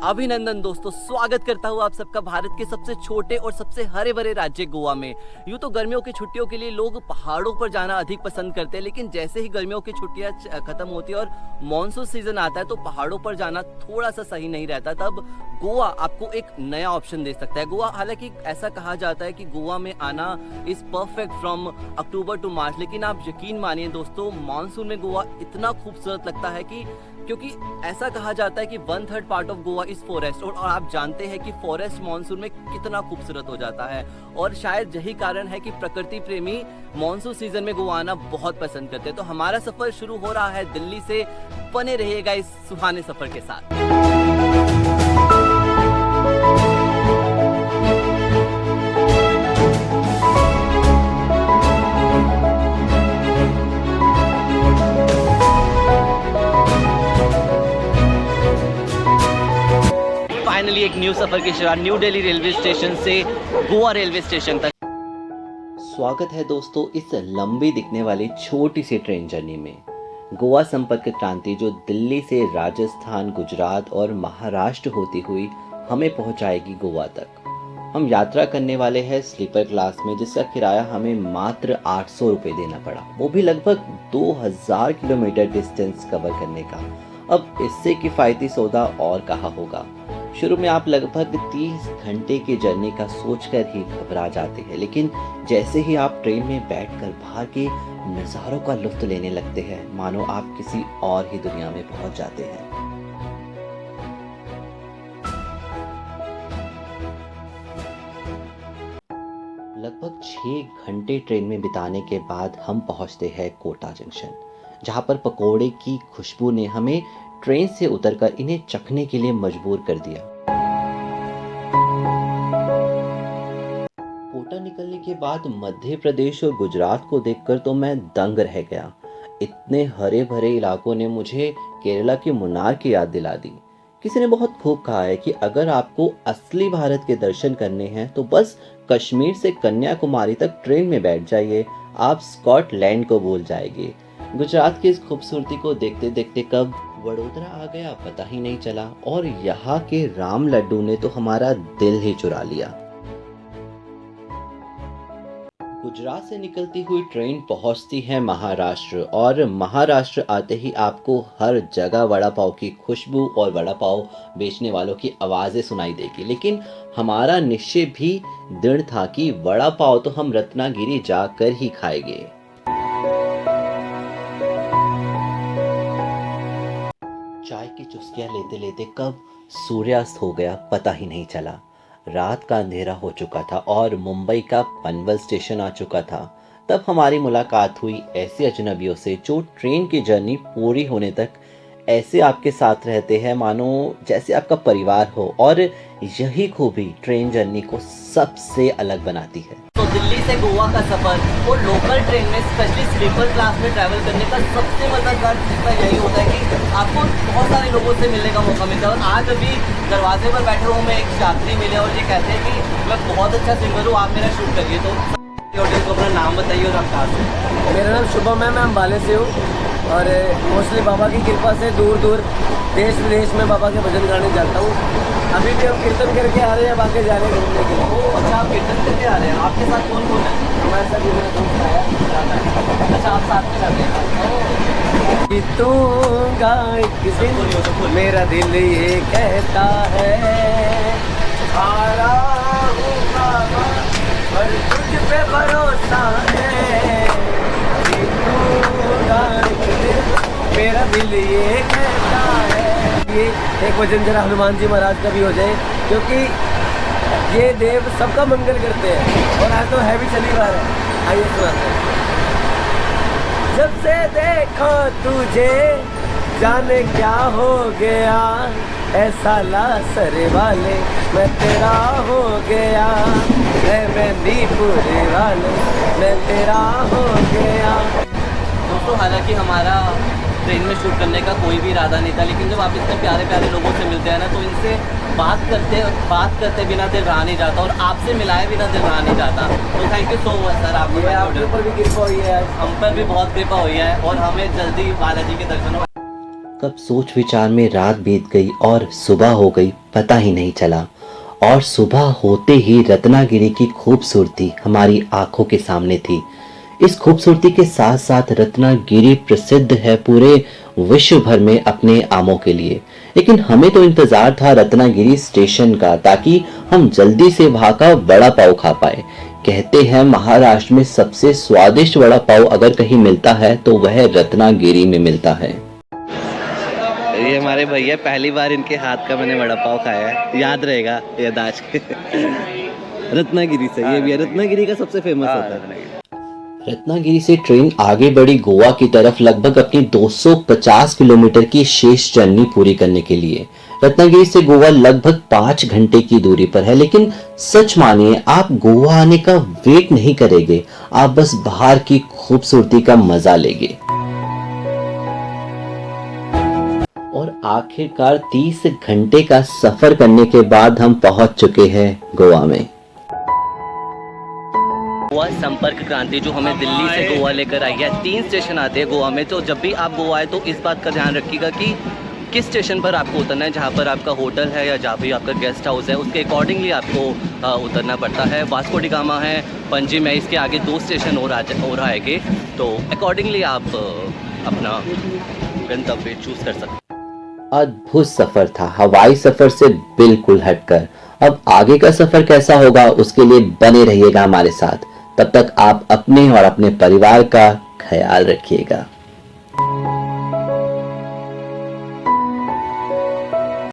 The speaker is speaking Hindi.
अभिनंदन दोस्तों, स्वागत करता हूँ आप सबका भारत के सबसे छोटे और सबसे हरे भरे राज्य गोवा में। यूँ तो गर्मियों की छुट्टियों के लिए लोग पहाड़ों पर जाना अधिक पसंद करते हैं, लेकिन जैसे ही गर्मियों की छुट्टियाँ खत्म होती है और मानसून सीजन आता है तो पहाड़ों पर जाना थोड़ा सा सही नहीं रहता। तब गोवा आपको एक नया ऑप्शन दे सकता है। गोवा, हालांकि ऐसा कहा जाता है कि गोवा में आना is perfect from October to March, लेकिन आप यकीन मानिए दोस्तों, मानसून में गोवा इतना खूबसूरत लगता है कि क्योंकि ऐसा कहा जाता है कि 1/3 part of Goa is forest, और आप जानते हैं कि फॉरेस्ट मानसून में कितना खूबसूरत हो जाता है। और शायद यही कारण है कि प्रकृति प्रेमी मानसून सीजन में गोवा आना बहुत पसंद करते हैं। तो हमारा सफर शुरू हो रहा है दिल्ली से। बने रहिएगा इस सुहाने सफर के साथ। फाइनली एक न्यू सफर की शुरुआत न्यू दिल्ली रेलवे स्टेशन से गोवा रेलवे स्टेशन तक। स्वागत है दोस्तों इस लंबी दिखने वाली छोटी सी ट्रेन जर्नी में। गोवा संपर्क क्रांति जो दिल्ली से राजस्थान, गुजरात और महाराष्ट्र होती हुई हमें पहुंचाएगी गोवा तक। हम यात्रा करने वाले हैं स्लीपर क्लास में, जिसका किराया हमें मात्र 800 रुपये देना पड़ा, वो भी लगभग 2000 किलोमीटर डिस्टेंस कवर करने का। अब इससे किफ़ायती सौदा और कहाँ होगा। शुरू में आप लगभग 30 घंटे की जर्नी का सोचकर ही घबरा जाते हैं, लेकिन जैसे ही आप ट्रेन में बैठकर बाहर के नज़ारों का लुत्फ लेने लगते हैं, मानो आप किसी और ही दुनिया में पहुंच जाते हैं। लगभग 6 घंटे ट्रेन में बिताने के बाद हम पहुंचते हैं कोटा जंक्शन, जहां पर पकोड़े की खुशबू ने हमें ट्रेन से उतरकर इन्हें चखने के लिए मजबूर कर दिया। कोटा निकलने के बाद मध्य प्रदेश और गुजरात को देखकर तो मैं दंग रह गया। इतने हरे भरे इलाकों ने मुझे केरला की मुन्नार की याद दिला दी। किसी ने बहुत खूब कहा है कि अगर आपको असली भारत के दर्शन करने हैं तो बस कश्मीर से कन्याकुमारी तक ट्रेन में बैठ जाइए, आप स्कॉटलैंड को भूल जाएंगे। गुजरात की इस खूबसूरती को देखते देखते कब वडोदरा आ गया पता ही नहीं चला, और यहाँ के राम लड्डू ने तो हमारा दिल ही चुरा लिया। गुजरात से निकलती हुई ट्रेन पहुंचती है महाराष्ट्र, और महाराष्ट्र आते ही आपको हर जगह वड़ा पाव की खुशबू और वड़ा पाव बेचने वालों की आवाज़ें सुनाई देगी। लेकिन हमारा निश्चय भी दृढ़ था कि वड़ा पाव तो हम रत्नागिरी जाकर ही खाएंगे। चाय की चुस्कियां लेते लेते कब सूर्यास्त हो गया पता ही नहीं चला। रात का अंधेरा हो चुका था और मुंबई का पनवल स्टेशन आ चुका था। तब हमारी मुलाकात हुई ऐसे अजनबियों से जो ट्रेन की जर्नी पूरी होने तक ऐसे आपके साथ रहते हैं मानो जैसे आपका परिवार हो, और यही खूबी ट्रेन जर्नी को सबसे अलग बनाती है। तो दिल्ली से गोवा का सफर और लोकल ट्रेन में स्पेशली स्लीपर क्लास में ट्रैवल करने का सबसे मजेदार चीज़ यही होता है कि आपको बहुत सारे लोगों से मिलने का मौका मिलता है। और आज अभी दरवाजे पर बैठे हुए मैं एक यात्री मिले और ये कहते हैं कि मैं बहुत अच्छा सिंगर हूँ, आप मेरा शूट करिए। तो ऑडियंस को अपना नाम बताइए और आप कहाँ से। मेरा नाम शुभम है, मैं अम्बाले से हूँ और मोस्टली बाबा की कृपा से दूर दूर देश विदेश में बाबा के भजन गाने जाता हूँ। अभी भी हम कीर्तन करके आ रहे हैं, आगे जा रहे हैं घूमने के लिए। अच्छा, आप कीर्तन करके आ रहे हैं, आपके साथ कौन कौन है? हमारे साथ मेरा दोस्त आया। अच्छा, आप साथ में जाते हैं। जीतूंगा एक दिन, मेरा दिल ये कहता है, हारा हूँ बाबा पर तुझ पे भरोसा है। जीतूंगा एक दिन, मेरा दिल ये कहता है। ये एक भजन जरा हनुमान जी महाराज का भी हो जाए, क्योंकि ये देव सबका मंगल करते हैं और आज तो है भी शनिवार है। आइए सुनाते हैं। जब से देखा तुझे जाने क्या हो गया, ऐसा लासरे वाले मैं तेरा हो गया, मैं नीपुरे वाले मैं तेरा हो गया। दोस्तों, हालांकि हमारा ट्रेन में शूट करने का कोई भी इरादा नहीं था, लेकिन जब आप इतने प्यारे प्यारे लोगों से मिलते हैं ना, तो इनसे बात करते बिना दिल रहा नहीं जाता, और आपसे मिलाए बिना दिल रहा नहीं जाता। तो thank you so much sir, आपके ऊपर भी कृपा हुई है, हम पर भी बहुत कृपा हुई है, और हमें जल्दी बालाजी के दर्शन हो। कब सोच विचार में रात बीत गई और सुबह हो गई पता ही नहीं चला। और सुबह होते ही रत्नागिरी की खूबसूरती हमारी आंखों के सामने थी। इस खूबसूरती के साथ साथ रत्नागिरी प्रसिद्ध है पूरे विश्व भर में अपने आमों के लिए। लेकिन हमें तो इंतजार था रत्नागिरी स्टेशन का, ताकि हम जल्दी से वहां का वड़ा पाव खा पाए। कहते हैं महाराष्ट्र में सबसे स्वादिष्ट वड़ा पाव अगर कहीं मिलता है तो वह रत्नागिरी में मिलता है। ये हमारे भैया, पहली बार इनके हाथ का मैंने वड़ा पाव खाया है, याद रहेगा यादाश्त रत्नागिरी से। ये भी है, रत्नागिरी का सबसे फेमस होता है। रत्नागिरी से ट्रेन आगे बढ़ी गोवा की तरफ लगभग अपनी 250 किलोमीटर की शेष जर्नी पूरी करने के लिए। रत्नागिरी से गोवा लगभग 5 घंटे की दूरी पर है, लेकिन सच मानिए आप गोवा आने का वेट नहीं करेंगे, आप बस बाहर की खूबसूरती का मजा लेंगे। और आखिरकार 30 घंटे का सफर करने के बाद हम पहुंच चुके हैं गोवा में। गोवा संपर्क क्रांति जो हमें दिल्ली से गोवा लेकर आई है। 3 स्टेशन आते हैं गोवा में, तो जब भी आप गोवा आए तो इस बात का ध्यान रखिएगा कि किस स्टेशन पर आपको उतरना है। जहाँ पर आपका होटल है या जहाँ भी आपका गेस्ट हाउस है उसके अकॉर्डिंगली आपको उतरना पड़ता है। वास्को डी गामा है, पणजी में, इसके आगे 2 स्टेशन और आएंगे, तो अकॉर्डिंगली आप अपना गंतव्य चूज कर सकते हैं। अद्भुत सफर था, हवाई सफर से बिल्कुल हटकर। अब आगे का सफर कैसा होगा उसके लिए बने रहिएगा हमारे साथ। तब तक आप अपने और अपने परिवार का ख्याल रखिएगा।